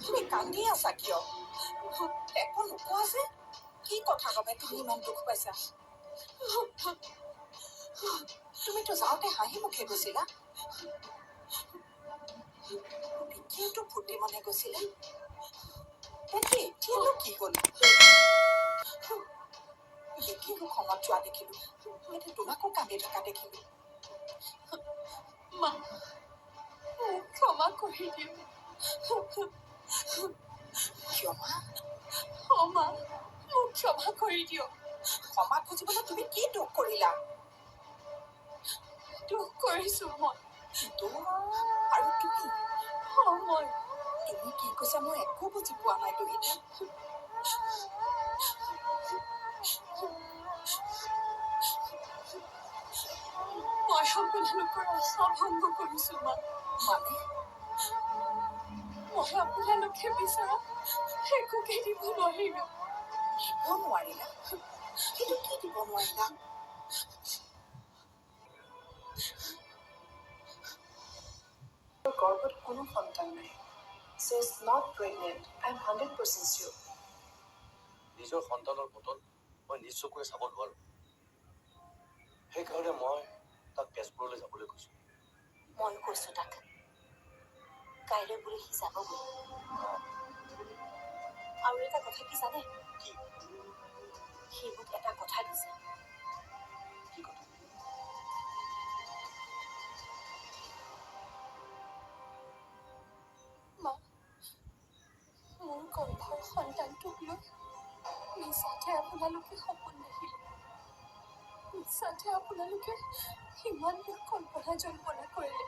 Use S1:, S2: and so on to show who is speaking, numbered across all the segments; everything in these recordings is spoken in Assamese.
S1: তুমি কান্দি আছা কিয়? একো নোকোৱা যে? কি কথা কবে তুমি ইমান দুখ পাইছা? তুমিতো যাওঁতে হাঁহি মুখে গৈছিলা। এতিয়াতো ফুটি মনে গৈছিলে। এতিয়ানো কি হ'ল? দেখিলো খঙত যোৱা দেখিলো, এতিয়া তোমাকো কান্দি থকা দেখিলো। মা, মোক ক্ষমা কৰি দিওঁ। ক্ষমা? অ মা, মোক ক্ষমা কৰি দিয়ক। ক্ষমা খুজিবলৈ তুমি কি দুখ কৰিলা? দুখ কৰিছো মই। দুখ? আৰু তুমি? মই। তুমি কি কৈছা মই একো বুজি পোৱা নাই দুহিতা। মই আপোনালোকৰ আশা ভংগ কৰিছো মা। মানে? মই আপোনালোকে বিচৰা একোকে দিব নোৱাৰিলো। দিব নোৱাৰিলা? কিন্তু কি দিব নোৱাৰিলা? গৰ্ভত কোনো সন্তান নাই। She is not pregnant. I am 100% sure.
S2: নিজৰ সন্তানৰ পতন মই নিজ চকুৰে চাব নোৱাৰো। সেইকাৰণে মই তাক তেজপুৰলৈ যাবলৈ কৈছো।
S1: মই কৈছো তাক কাইলৈ বুলি সি যাব বুলি। আৰু এটা কথা কি জানে?
S2: কি?
S1: সি মোক এটা কথা দিছে।
S2: কি কথা?
S1: মা, মোৰ গৰ্ভৰ সন্তানটোক লৈ মিছাতে আপোনালোকে সপোন দেখিলে। মিছাতে আপোনালোকে ইমানবোৰ কল্পনা জল্পনা কৰিলে।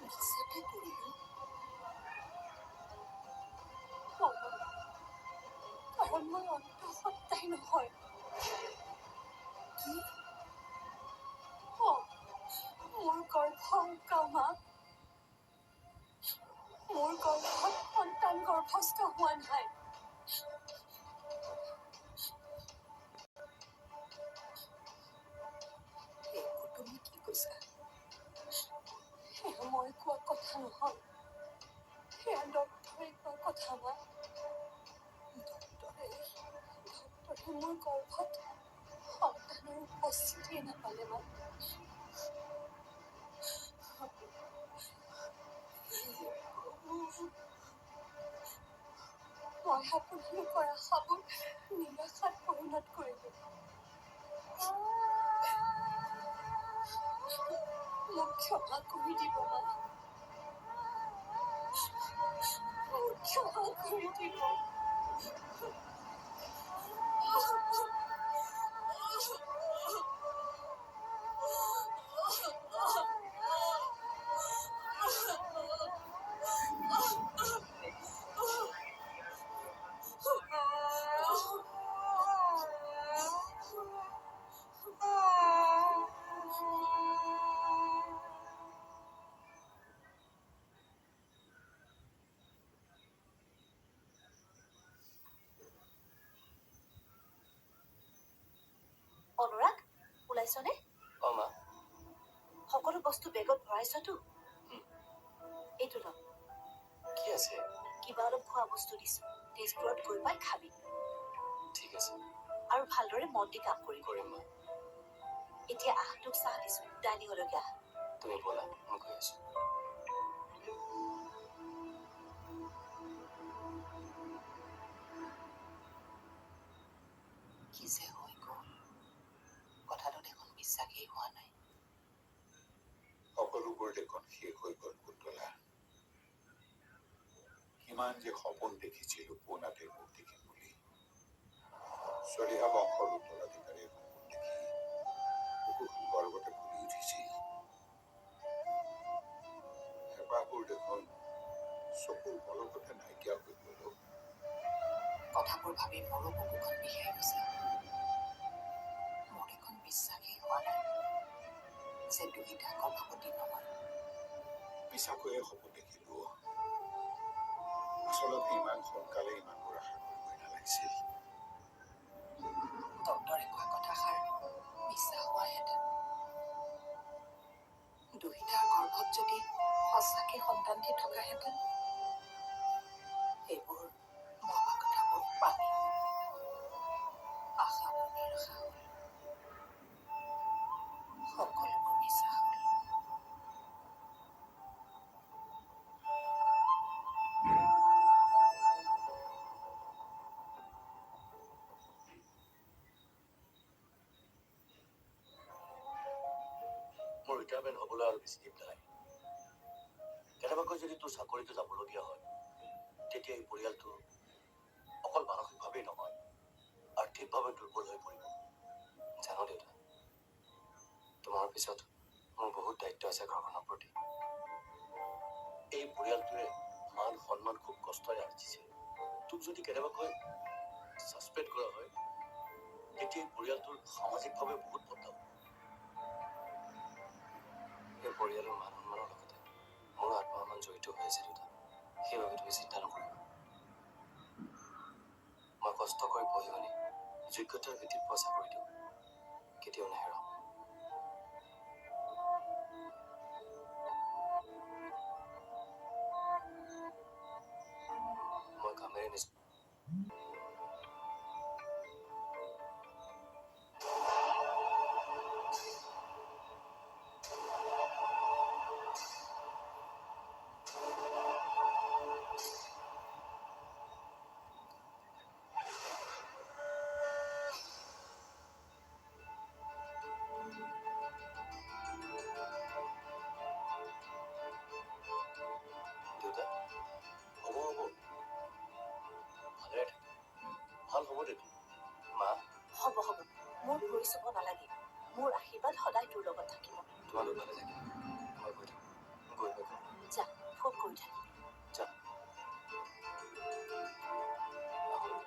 S1: মিছাতে কৰিলো? কাৰণ মই অন্তঃসত্ত্বাই নহয়। কি? মোৰ গৰ্ভ উকা মা। মোৰ গৰ্ভত সন্তান গৰ্ভস্থ হোৱা নাই। তুমি কি কৈছা? সেয়া মই কোৱা কথা নহয়। সেয়া ডক্টৰে কোৱা কথা মা। ডক্টৰে মোৰ গৰ্ভত সন্তানৰ উপস্থিতিয়ে নাপালে মা। মই আপোনালোকৰ আশাবোৰ নিৰাশাত পৰিণত কৰিলো। মোক ক্ষমা কৰি দিব মা। মোক ক্ষমা কৰি দিব। অনুৰাগ, ওলাইছনে?
S2: মা।
S1: সকলো বস্তু বেগত ভৰাইছতো? এইটো ল।
S2: কি আছে?
S1: কিবা অলপ খোৱা বস্তু দিছো। তেজপুৰত গৈ পাই খাবি।
S2: ঠিক আছে।
S1: আৰু ভালদৰে মন দি কাম
S2: কৰিম মা।
S1: এতিয়া আহ, তোক চাহ দিছো। ডাইনিঙলৈকে আহ।
S2: তুমি বলা, মই গৈ আছো।
S1: কি যে হৈ গ'ল, কথাটো দেখোন বিশ্বাসেই হোৱা নাই।
S3: সকলোবোৰ দেখোন শেষ হৈ গ'ল পুতলা। কিমান যে সপোন দেখিছিলো পুনাতে মোক দেখিম বুলি। চলিহা বংশৰ উত্তৰাধিকাৰীৰ সপোন দেখি বুকুখন গৰ্বতে ফুলি উঠিছিল। হেঁপাহবোৰ দেখোন চকুৰ পলকতে নাইকিয়া হৈ গ'ল।
S1: কথাবোৰ ভাবি মোৰো বুকুখন বিষাই গৈছে। মোৰ দেখোন বিশ্বাসেই হোৱা নাই যে দুহিতা গৰ্ভৱতী নহয়।
S3: মিছাকৈয়ে সপোন দেখিলো। আচলতে ইমান সোনকালে ইমানবোৰ আশা কৰিবই নালাগিছিল।
S1: ডক্টৰে কোৱা কথাষাৰ মিছা হোৱাহেঁতেন
S2: চেয়াৰমেন হ'বলৈ আৰু বেছি দিন নাই। কেনেবাকৈ যদি তোৰ চাকৰিটো যাবলগীয়া হয়, তেতিয়া এই পৰিয়ালটো অকল মানসিকভাৱেই নহয়, আৰ্থিকভাৱে দুৰ্বল হৈ পৰিব। জানো দেউতা, তোমাৰ পিছত মোৰ বহুত দায়িত্ব আছে ঘৰখনৰ প্ৰতি। এই পৰিয়ালটোৱে মান সন্মান খুব কষ্টৰে আৰ্জিছে। তোক যদি কেনেবাকৈ ছাছপেণ্ড কৰা হয়, তেতিয়া এই পৰিয়ালটোৰ সামাজিকভাৱে বহুত বদলাব। এই পৰিয়ালৰ মান সন্মানৰ লগতে মোৰ আত্মসন্মান জড়িত হৈ আছে দেউতা। সেইবাবে তুমি চিন্তা নকৰিবা। মই কষ্ট কৰি পঢ়ি শুনি যোগ্যতাৰ ভিত্তিত পোৱা চাকৰিটো কেতিয়াও নেহেৰাম। মই কামেৰে নিজ দেউতা হ'ব হ'ব, ভালেৰে থাকিম। ভাল হ'ব দেউতা। মা,
S1: হ'ব হ'ব, মোৰ ভৰি চুব নালাগে। মোৰ আশীৰ্বাদ সদায় তোৰ লগত থাকিব।
S2: তোমালোক ভালে থাকিবা। মই গৈ থাকোঁ। গৈ পাই ঘৰ।
S1: যা, ফোন কৰি থাকিবি।
S2: যা। আহোঁ।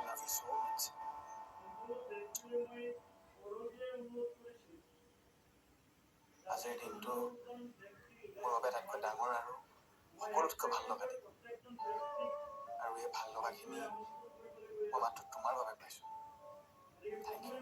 S2: Love you so much. আজিৰ দিনটো মোৰ বাবে আটাইতকৈ ডাঙৰ আৰু সকলোতকৈ ভাল লগা দিন। আৰু এই ভাল লগাখিনি মই মাত্ৰ তোমাৰ বাবে পাইছোঁ। Thank U.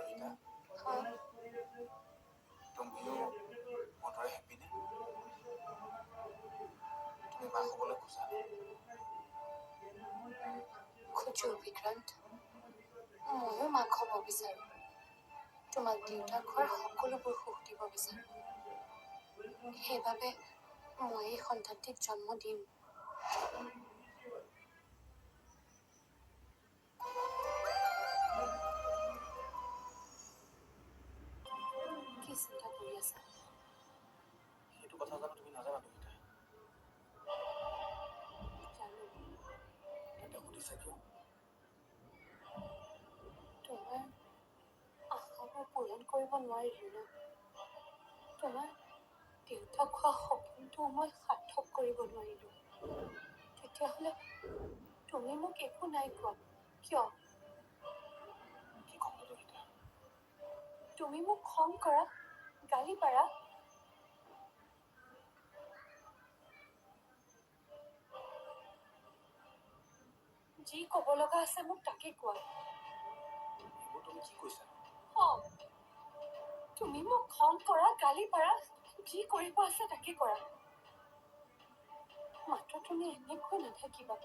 S2: ৰীতা, তুমিও মোৰ দৰে হেপ্পী নে? তুমি মাক হ'বলৈ খোজা?
S1: খোজো বিক্ৰান্ত, ময়ো মাক হ'ব বিচাৰোঁ। তোমাক দেউতাক হোৱাৰ সকলোবোৰ সুখ দিব বিচাৰোঁ। সেইবাবে মই এই সন্তানটিক জন্ম দিম। কি চিন্তা কৰি আছা?
S2: সেইটো কথা জানো তুমি নাজানা তুমি তাই।
S1: জানো,
S2: তেন্তে সুধিছা কিয়?
S1: তোমাৰ আশাবোৰ পূৰণ কৰিব নোৱাৰিলো ন। তোমাৰ দেউতাক হোৱা সপোনটো মই সাৰ্থক কৰিব নোৱাৰিলো। তেতিয়াহ'লে তুমি মোক একো নাই কোৱা কিয়?
S2: কি ক'ম নো ৰীতা?
S1: তুমি মোক খং কৰা, গালি পাৰা। যি ক'ব লগা আছে মোক তাকে কোৱা।
S2: এইবোৰ তুমি কি কৈছা?
S1: তুমি মোক খং কৰা, গালি পাৰা, যি কৰিব আছে তাকে কৰা। মাত্ৰ তুমি এনেকৈ নাথাকিবা।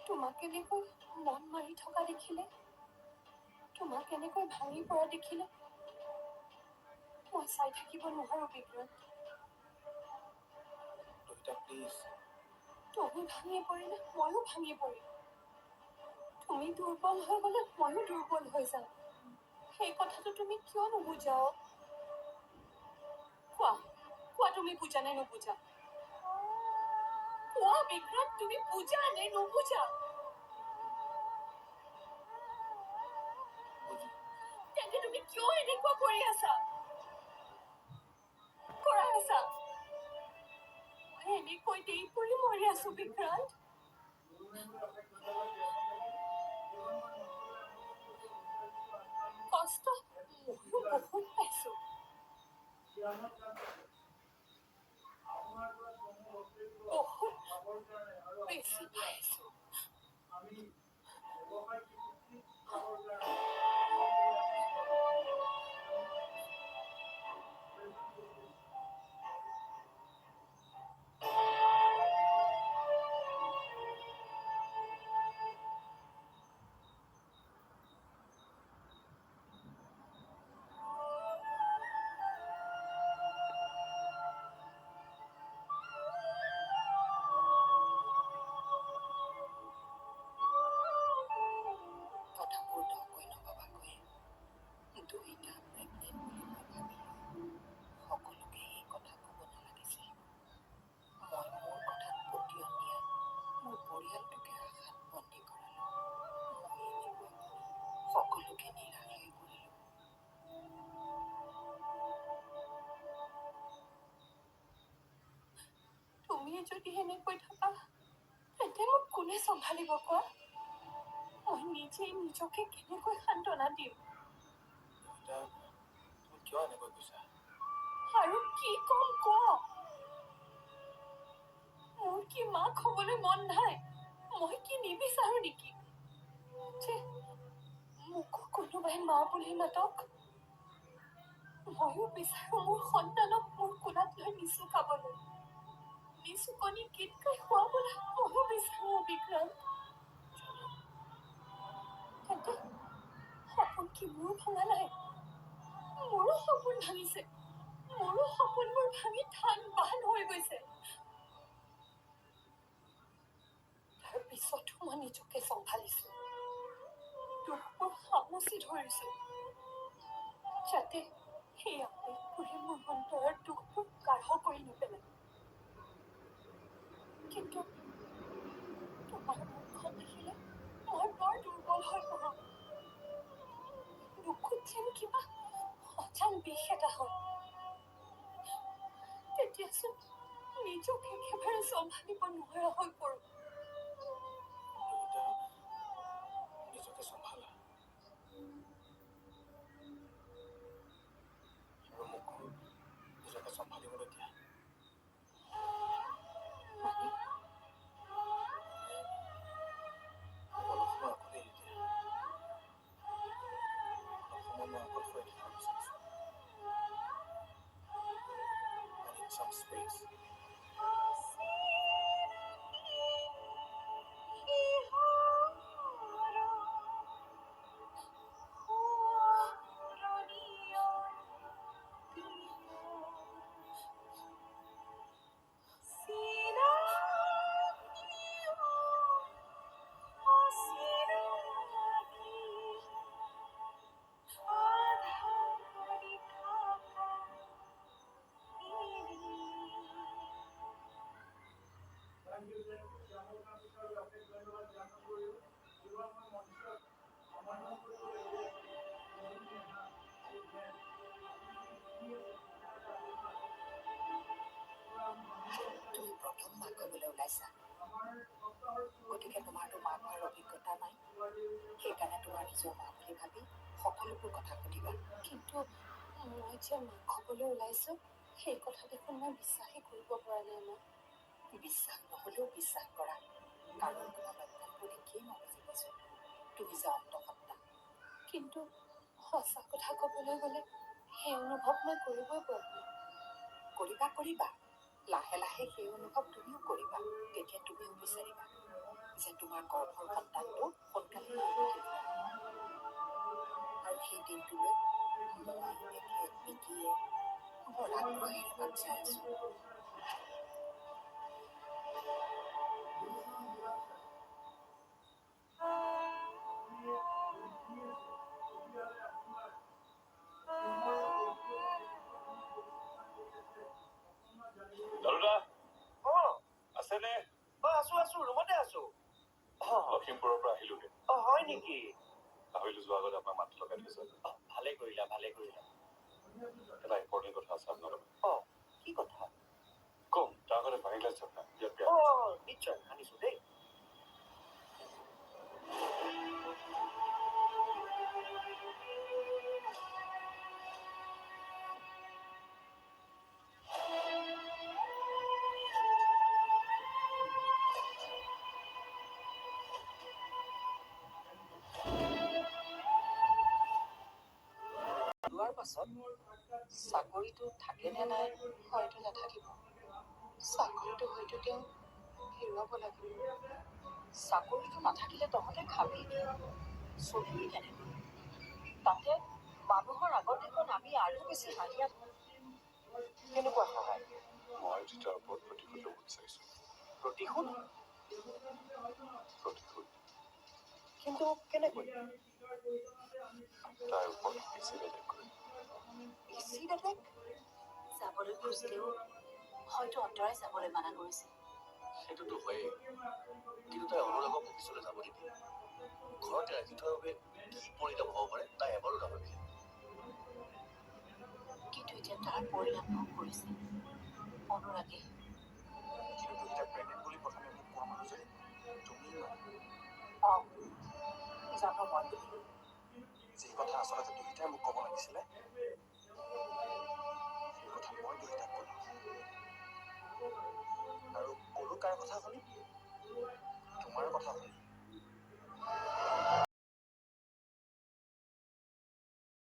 S1: তোমাক এনেকৈ মন মাৰি থকা দেখিলে, তোমাক এনেকৈ ভাঙি পৰা দেখিলে মই চাই থাকিব নোৱাৰো বিক্ৰান্ত।
S2: ৰীতা প্লিজ।
S1: তুমি ভাঙি পৰিলে ময়ো ভাঙি পৰিম। তুমি দুৰ্বল হৈ গ'লে ময়ো দুৰ্বল হৈ যাম। সেই কথাটো তুমি কিয় নুবুজা? কোৱা কোৱা, তুমি বুজা নে নুবুজা? কোৱা বিক্ৰান্ত, তুমি বুজা নে নুবুজা?
S2: বুজি
S1: তেন্তে তুমি কিয় এনেকুৱা কৰি আছা? আছো বিক্ৰান্ত কষ্ট ময়ো বহুত পাইছো বহুত বেছি পাইছো কথাবোৰ নকৈ নভবাকৈ দুইটা প্ৰেগনেণ্ট বুলি মই ভাবিলোঁ সকলোকে এই কথা ক'ব নালাগিছিল মই মোৰ কথাত পতিয়ন দিয়া মোৰ পৰিয়ালটোকে আশাত বন্দী কৰালোঁ মই এনেকুৱা সকলোকে নিৰাশই কৰিলোঁ তুমি যদি এনেকৈ থাকা তেন্তে মোক কোনে চম্ভালিব কোৱা মই নিজেই নিজকে কেনেকৈ সান্তনা দিম
S4: তুমি কিয় এনেকৈ কৈছা
S1: আৰু কি কম কোৱা মোৰ কি মাক হ'বলৈ মন নাই মই কি নিবিচাৰো নেকি যে মোকো কোনোবাই মা বুলি মাতক ময়ো বিচাৰো মোৰ সন্তানক মোৰ কোলাত লৈ নিচু খাবলৈ নিচুকনি গীত গাই খুৱাবলৈ ময়ো বিচাৰো বিক্ৰান্ত তেন্তে সপোন কি মোৰ ভঙা নাই মোৰো সপোন ভাঙিছে মোৰো সপোনবোৰ ভাঙি থান বান হৈ গৈছে তাৰ পিছতো মই নিজকে চম্ভালিছো দুখবোৰ সামচি ধৰিছো যাতে সেই আবেগবোৰে মোৰ অন্তৰৰ দুখবোৰ গাঢ় কৰি নেপেলায় কিন্তু তোমাৰ মুখখন দেখিলে মই বৰ দুৰ্বল হৈ পৰো বুকুত যেন কিবা অজান বিষ এটা হয় তেতিয়াচোন নিজকে একেবাৰে চম্ভালিব নোৱাৰা হৈ পৰো
S4: নিজকে চম্ভালা আৰু মোকো নিজকে চম্ভালিবলৈ দিয়া
S1: মানে
S4: অলপ সময় অকলে এৰি দিয়া অলপ সময় মই অকলশৰে থাকিব বিচাৰিছো I need some space.
S1: তুমি প্ৰথম মাক হ'বলৈ ওলাইছা গতিকে তোমাৰতো মাক হোৱাৰ অভিজ্ঞতা নাই সেইকাৰণে তোমাৰ নিজৰ মা বুলি ভাবি সকলোবোৰ কথা সুধিবা কিন্তু মই যে মাক হ'বলৈ ওলাইছো সেই কথা দেখোন মই বিশ্বাসেই কৰিব পৰা নাই মই বিশ্বাস নহ'লেও বিশ্বাস কৰা কাৰণ তোমাৰ লক্ষণবোৰ দেখিয়েই মই বুজি পাইছো তুমি যে অন্তঃসত্ত্বা কিন্তু সঁচা কথা ক'বলৈ গ'লে সেই অনুভৱ মই কৰিবই পৰা নাই কৰিবা লাহে লাহে সেই অনুভৱ তুমিও কৰিবা তেতিয়া তুমিও বিচাৰিবা যে তোমাৰ গৰ্ভৰ সন্তানটো সোনকালে হৈ উঠিব আৰু সেই দিনটোলৈ মই তেখেত বিকিয়ে বৰ আগ্ৰহেৰে বাট চাই আছো
S4: দাদা আছেনে
S2: আছো ৰুমতে আছো
S4: লখিমপুৰৰ পৰা আহিলোগে
S2: হয় নেকি
S4: পাহৰিলো যোৱাৰ আগত আপোনাৰ মাত লগাই থৈছে
S2: ভালে কৰিলা
S4: এটা ইম্পৰ্টেণ্ট কথা আছে আপোনাৰ লগত
S2: কি কথা
S4: কম তাৰ আগতে ভাঙিলে চাপ নাই ইয়াত বেয়া
S2: নিশ্চয় আনিছো দেই।
S1: লোৱাৰ পাছত চাকৰিটো থাকে নে নাই হয়তো নাথাকিব। চাকৰিটো হয়তো তেওঁ হেৰুৱাব লাগিব। চাকৰিটো নাথাকিলে তহঁতে খাবি কি, চলিবি কেনেকৈ? তাতে মানুহৰ আগত দেখোন আমি আৰু বেছি হাঁহিয়া
S2: কেনেকুৱা সহায়?
S4: মই জিতাৰ ওপৰত প্ৰতিশোধ ল'ব বিচাৰিছো
S2: প্ৰতিশোধ?
S4: প্ৰতিশোধ
S2: কিন্তু কেনেকৈ?
S4: তাইৰ ওপৰত বেছি বেলেগ কৰি
S1: বেছি বেলেগ যাবলৈ খুজিলেও হয়তো অন্তৰাই যাবলৈ মানা কৰিছিল।
S2: সেইটোতো হয়েই, কিন্তু তাই অনুৰাগক অফিচলৈ যাব নিদিয়ে। ঘৰতে ৰাখি থোৱাৰ বাবে কি পৰিণাম হ'ব পাৰে তাই এবাৰো নাভাবিলে।
S1: কিন্তু এতিয়া তাৰ পৰিণাম ভোগ কৰিছে অনুৰাগে।
S2: কিন্তু এতিয়া প্ৰেগনেণ্ট বুলি প্ৰথমে মোক কোৱা মানুহজনী তুমি নহয়।
S1: অঁ,
S2: জানো মই বুলি যি কথা আচলতে দুয়োটাই মোক ক'ব লাগিছিলে সেই কথা মই দুয়োটাক ক'লো। আৰু ক'লো কাৰ কথা শুনি? তোমাৰ কথা শুনি।